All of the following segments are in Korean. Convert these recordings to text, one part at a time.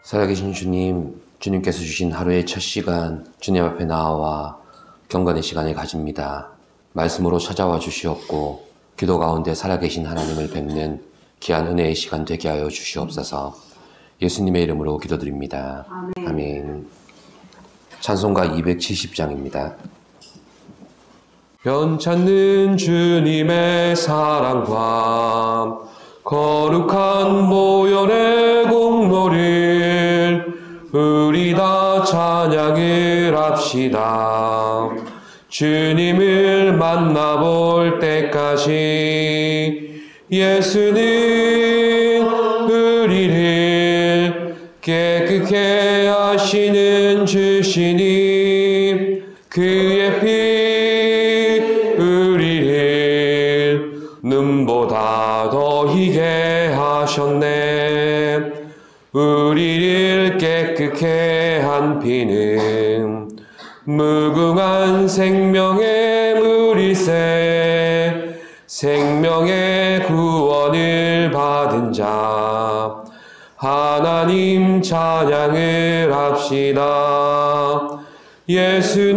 살아계신 주님, 주님께서 주신 하루의 첫 시간, 주님 앞에 나와 경건의 시간을 가집니다. 말씀으로 찾아와 주시옵고 기도 가운데 살아계신 하나님을 뵙는 귀한 은혜의 시간 되게 하여 주시옵소서. 예수님의 이름으로 기도드립니다. 아멘. 찬송가 270장입니다. 변찮는 주님의 사랑과 거룩한 보혈의 공로를 우리 다 찬양을 합시다. 주님을 만나볼 때까지 예수는 우리를 깨끗게 하시는 주시니 그의 피 우리를 눈보다 더 희게 하셨네. 우리를 깨끗게 한 피는 무궁한 생명의 물일세. 생명의 구원을 받은 자 하나님 찬양을 합시다. 예수는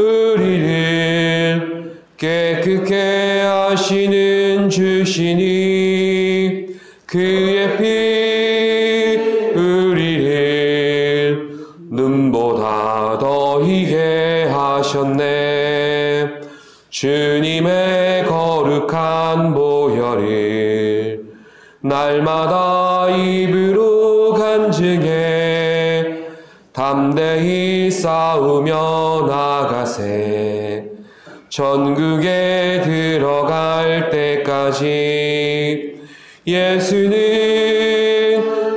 우리를 깨끗게 하시는 주시니 그의 피 우리를 눈보다 더 희게 하셨네. 주님의 거룩한 보혈을 날마다 입으로 간증해 담대히 싸우며 나가세. 천국에 들어갈 때까지 예수는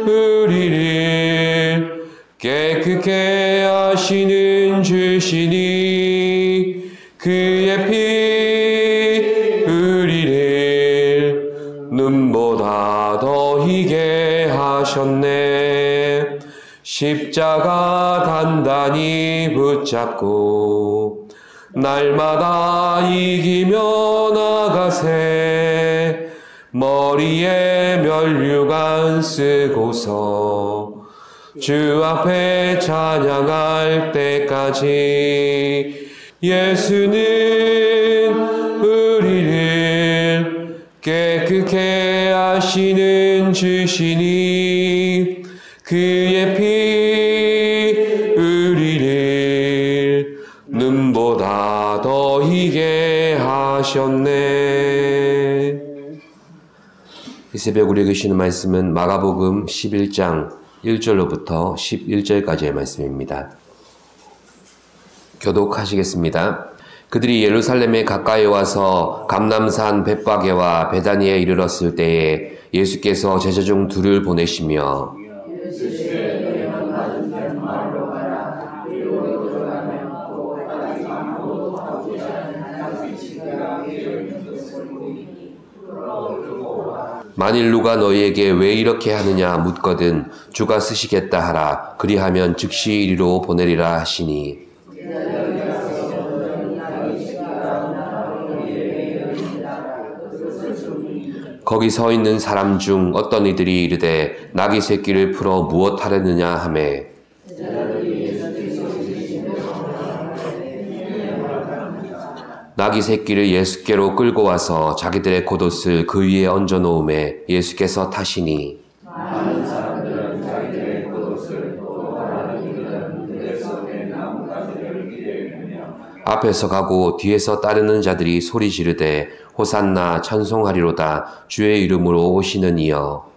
우리를 깨끗게 하시는 주시니 그의 피 우리를 눈보다 더 희게 하셨네. 십자가 단단히 붙잡고 날마다 이기며 나가세. 머리에 면류관 쓰고서 주 앞에 찬양할 때까지 예수는 우리를 깨끗게 하시는 주시니 그의 피 우리를 눈보다 더 희게 하셨네. 이 새벽 우리에게 주시는 말씀은 마가복음 11장 1절로부터 11절까지의 말씀입니다. 교독하시겠습니다. 그들이 예루살렘에 가까이 와서 감람산 벳바게와 베다니에 이르렀을 때에 예수께서 제자 중 둘을 보내시며 만일 누가 너희에게 왜 이렇게 하느냐 묻거든 주가 쓰시겠다 하라. 그리하면 즉시 이리로 보내리라 하시니 거기 서 있는 사람 중 어떤 이들이 이르되 나귀 새끼를 풀어 무엇 하려느냐 하매 나귀 새끼를 예수께로 끌고 와서 자기들의 겉옷을 그 위에 얹어 놓음에 예수께서 타시니 앞에서 가고 뒤에서 따르는 자들이 소리 지르되 호산나 찬송하리로다 주의 이름으로 오시는 이여.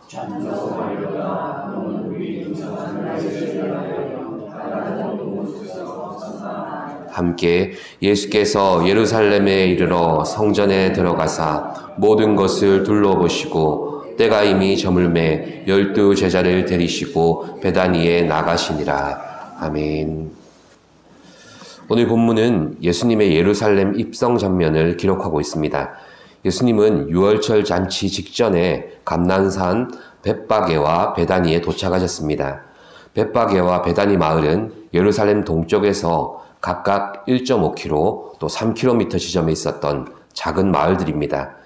함께 예수께서 예루살렘에 이르러 성전에 들어가사 모든 것을 둘러보시고 때가 이미 저물매 12 제자를 데리시고 베다니에 나가시니라. 아멘. 오늘 본문은 예수님의 예루살렘 입성 장면을 기록하고 있습니다. 예수님은 유월절 잔치 직전에 감람산 벳바게와 베다니에 도착하셨습니다. 벳바게와 베다니 마을은 예루살렘 동쪽에서 각각 1.5km 또 3km 지점에 있었던 작은 마을들입니다.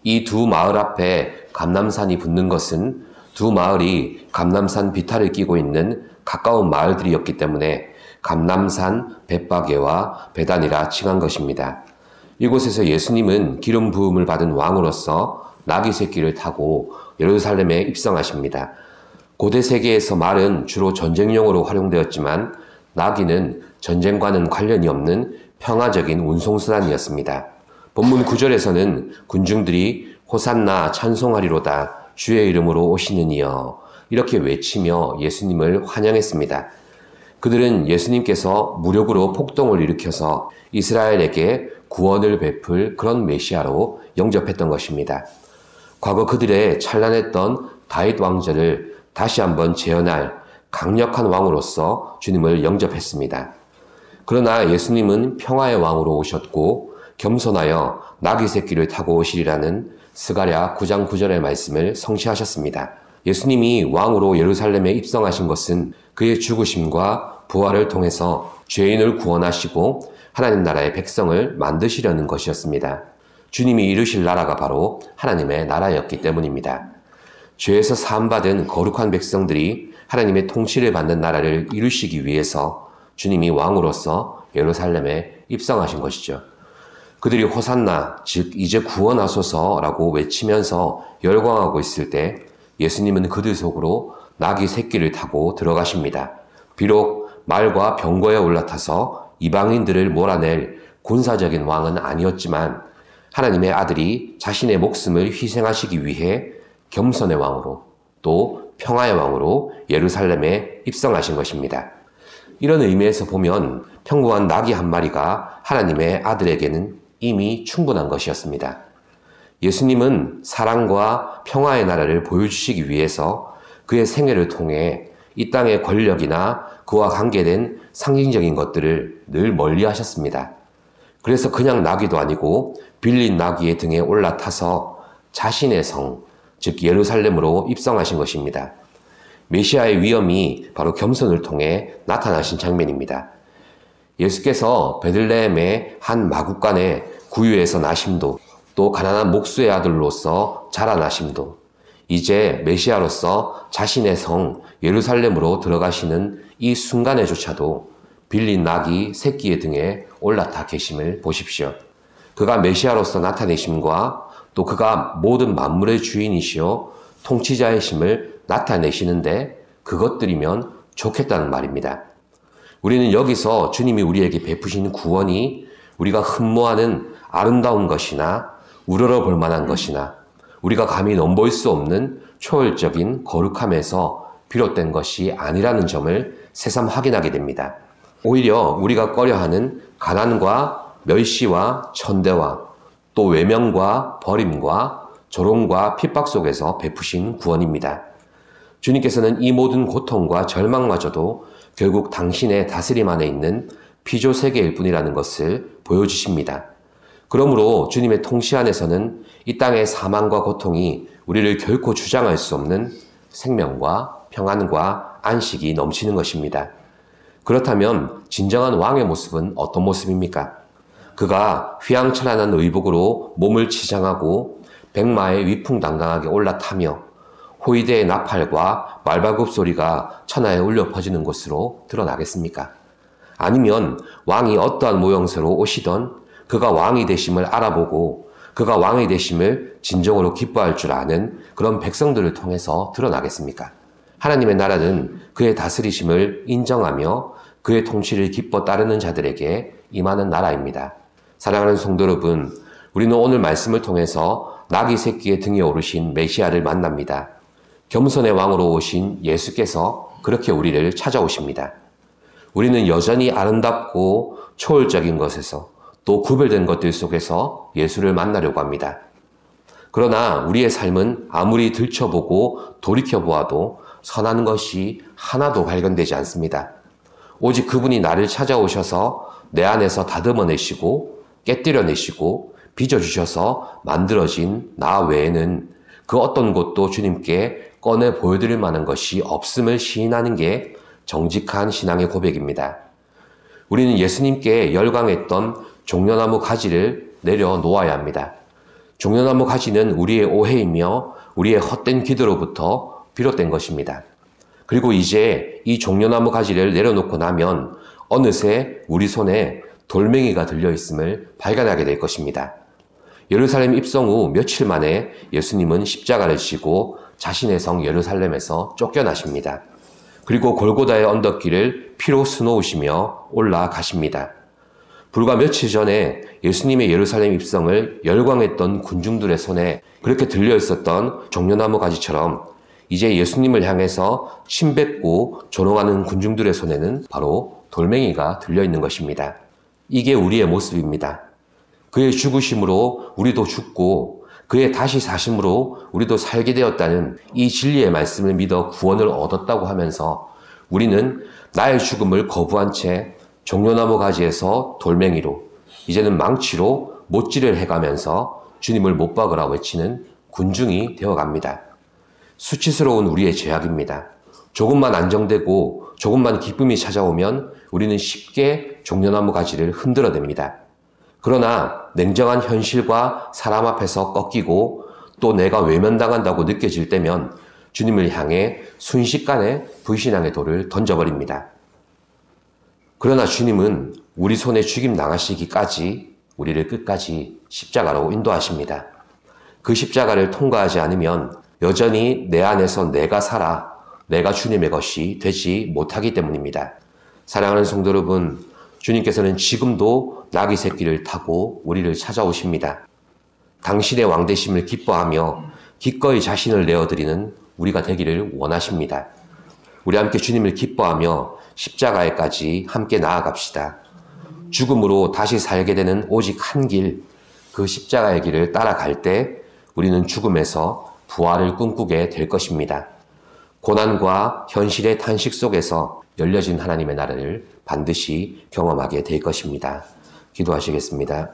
이 두 마을 앞에 감람산이 붙는 것은 두 마을이 감람산 비탈을 끼고 있는 가까운 마을들이었기 때문에 감람산, 벳바게와 베단이라 칭한 것입니다. 이곳에서 예수님은 기름 부음을 받은 왕으로서 나귀 새끼를 타고 예루살렘에 입성하십니다. 고대 세계에서 말은 주로 전쟁용으로 활용되었지만 나귀는 전쟁과는 관련이 없는 평화적인 운송수단이었습니다. 본문 9절에서는 군중들이 호산나 찬송하리로다 주의 이름으로 오시는 이여 이렇게 외치며 예수님을 환영했습니다. 그들은 예수님께서 무력으로 폭동을 일으켜서 이스라엘에게 구원을 베풀 그런 메시아로 영접했던 것입니다. 과거 그들의 찬란했던 다윗 왕조를 다시 한번 재현할 강력한 왕으로서 주님을 영접했습니다. 그러나 예수님은 평화의 왕으로 오셨고 겸손하여 나귀 새끼를 타고 오시리라는 스가랴 9장 9절의 말씀을 성취하셨습니다. 예수님이 왕으로 예루살렘에 입성하신 것은 그의 죽으심과 부활을 통해서 죄인을 구원하시고 하나님 나라의 백성을 만드시려는 것이었습니다. 주님이 이루실 나라가 바로 하나님의 나라였기 때문입니다. 죄에서 사함받은 거룩한 백성들이 하나님의 통치를 받는 나라를 이루시기 위해서 주님이 왕으로서 예루살렘에 입성하신 것이죠. 그들이 호산나, 즉 이제 구원하소서라고 외치면서 열광하고 있을 때 예수님은 그들 속으로 나귀 새끼를 타고 들어가십니다. 비록 말과 병거에 올라타서 이방인들을 몰아낼 군사적인 왕은 아니었지만 하나님의 아들이 자신의 목숨을 희생하시기 위해 겸손의 왕으로 또 평화의 왕으로 예루살렘에 입성하신 것입니다. 이런 의미에서 보면 평범한 나귀 한 마리가 하나님의 아들에게는 이미 충분한 것이었습니다. 예수님은 사랑과 평화의 나라를 보여주시기 위해서 그의 생애를 통해 이 땅의 권력이나 그와 관계된 상징적인 것들을 늘 멀리 하셨습니다. 그래서 그냥 나귀도 아니고 빌린 나귀의 등에 올라타서 자신의 성, 즉 예루살렘으로 입성하신 것입니다. 메시아의 위엄이 바로 겸손을 통해 나타나신 장면입니다. 예수께서 베들레헴의 한 마구간에 구유에서 나심도 또 가난한 목수의 아들로서 자라나심도 이제 메시아로서 자신의 성 예루살렘으로 들어가시는 이 순간에조차도 빌린 나귀 새끼의 등에 올라타 계심을 보십시오. 그가 메시아로서 나타내심과 또 그가 모든 만물의 주인이시요 통치자이심을 나타내시는데 그것들이면 좋겠다는 말입니다. 우리는 여기서 주님이 우리에게 베푸신 구원이 우리가 흠모하는 아름다운 것이나 우러러 볼 만한 것이나 우리가 감히 넘볼 수 없는 초월적인 거룩함에서 비롯된 것이 아니라는 점을 새삼 확인하게 됩니다. 오히려 우리가 꺼려하는 가난과 멸시와 천대와 또 외면과 버림과 조롱과 핍박 속에서 베푸신 구원입니다. 주님께서는 이 모든 고통과 절망마저도 결국 당신의 다스림 안에 있는 피조 세계일 뿐이라는 것을 보여주십니다. 그러므로 주님의 통치 안에서는 이 땅의 사망과 고통이 우리를 결코 주장할 수 없는 생명과 평안과 안식이 넘치는 것입니다. 그렇다면 진정한 왕의 모습은 어떤 모습입니까? 그가 휘황찬란한 의복으로 몸을 치장하고 백마에 위풍당당하게 올라타며 호위대의 나팔과 말발굽 소리가 천하에 울려 퍼지는 것으로 드러나겠습니까? 아니면 왕이 어떠한 모형새로 오시던 그가 왕이 되심을 알아보고 그가 왕이 되심을 진정으로 기뻐할 줄 아는 그런 백성들을 통해서 드러나겠습니까? 하나님의 나라는 그의 다스리심을 인정하며 그의 통치를 기뻐 따르는 자들에게 임하는 나라입니다. 사랑하는 성도 여러분, 우리는 오늘 말씀을 통해서 나귀 새끼의 등에 오르신 메시아를 만납니다. 겸손의 왕으로 오신 예수께서 그렇게 우리를 찾아오십니다. 우리는 여전히 아름답고 초월적인 것에서 또 구별된 것들 속에서 예수를 만나려고 합니다. 그러나 우리의 삶은 아무리 들춰보고 돌이켜보아도 선한 것이 하나도 발견되지 않습니다. 오직 그분이 나를 찾아오셔서 내 안에서 다듬어내시고 깨뜨려내시고 빚어주셔서 만들어진 나 외에는 그 어떤 것도 주님께 꺼내 보여드릴 만한 것이 없음을 시인하는 게 정직한 신앙의 고백입니다. 우리는 예수님께 열광했던 종려나무 가지를 내려놓아야 합니다. 종려나무 가지는 우리의 오해이며 우리의 헛된 기도로부터 비롯된 것입니다. 그리고 이제 이 종려나무 가지를 내려놓고 나면 어느새 우리 손에 돌멩이가 들려있음을 발견하게 될 것입니다. 예루살렘 입성 후 며칠 만에 예수님은 십자가를 지고 자신의 성 예루살렘에서 쫓겨나십니다. 그리고 골고다의 언덕길을 피로 수놓으시며 올라가십니다. 불과 며칠 전에 예수님의 예루살렘 입성을 열광했던 군중들의 손에 그렇게 들려있었던 종려나무 가지처럼 이제 예수님을 향해서 침뱉고 조롱하는 군중들의 손에는 바로 돌멩이가 들려있는 것입니다. 이게 우리의 모습입니다. 그의 죽으심으로 우리도 죽고 그의 다시 사심으로 우리도 살게 되었다는 이 진리의 말씀을 믿어 구원을 얻었다고 하면서 우리는 나의 죽음을 거부한 채 종려나무 가지에서 돌멩이로 이제는 망치로 못질을 해가면서 주님을 못 박으라 외치는 군중이 되어갑니다. 수치스러운 우리의 죄악입니다. 조금만 안정되고 조금만 기쁨이 찾아오면 우리는 쉽게 종려나무 가지를 흔들어댑니다. 그러나 냉정한 현실과 사람 앞에서 꺾이고 또 내가 외면당한다고 느껴질 때면 주님을 향해 순식간에 불신앙의 돌을 던져버립니다. 그러나 주님은 우리 손에 죽임 당하시기까지 우리를 끝까지 십자가로 인도하십니다. 그 십자가를 통과하지 않으면 여전히 내 안에서 내가 살아 내가 주님의 것이 되지 못하기 때문입니다. 사랑하는 성도 여러분, 주님께서는 지금도 나귀 새끼를 타고 우리를 찾아오십니다. 당신의 왕되심을 기뻐하며 기꺼이 자신을 내어드리는 우리가 되기를 원하십니다. 우리 함께 주님을 기뻐하며 십자가에까지 함께 나아갑시다. 죽음으로 다시 살게 되는 오직 한 길, 그 십자가의 길을 따라갈 때 우리는 죽음에서 부활을 꿈꾸게 될 것입니다. 고난과 현실의 탄식 속에서 열려진 하나님의 나라를 반드시 경험하게 될 것입니다. 기도하시겠습니다.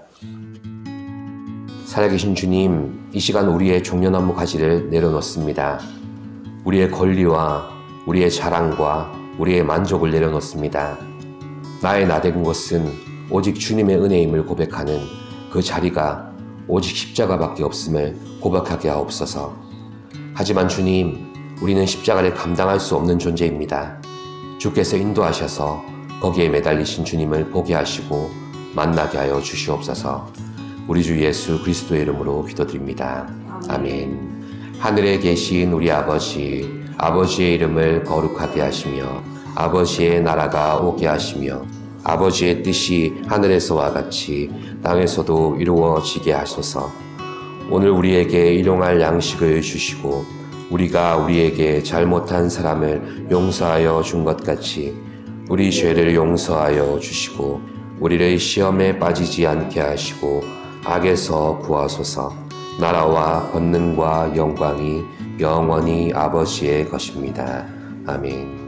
살아계신 주님, 이 시간 우리의 종려나무 가지를 내려놓습니다. 우리의 권리와 우리의 자랑과 우리의 만족을 내려놓습니다. 나의 나된 것은 오직 주님의 은혜임을 고백하는 그 자리가 오직 십자가밖에 없음을 고백하게 하옵소서. 하지만 주님, 우리는 십자가를 감당할 수 없는 존재입니다. 주께서 인도하셔서 거기에 매달리신 주님을 보게 하시고 만나게 하여 주시옵소서. 우리 주 예수 그리스도의 이름으로 기도드립니다. 아멘. 하늘에 계신 우리 아버지, 아버지의 이름을 거룩하게 하시며 아버지의 나라가 오게 하시며 아버지의 뜻이 하늘에서와 같이 땅에서도 이루어지게 하소서. 오늘 우리에게 일용할 양식을 주시고 우리가 우리에게 잘못한 사람을 용서하여 준 것 같이 우리 죄를 용서하여 주시고 우리를 시험에 빠지지 않게 하시고 악에서 구하소서. 나라와 권능과 영광이 영원히 아버지의 것입니다. 아멘.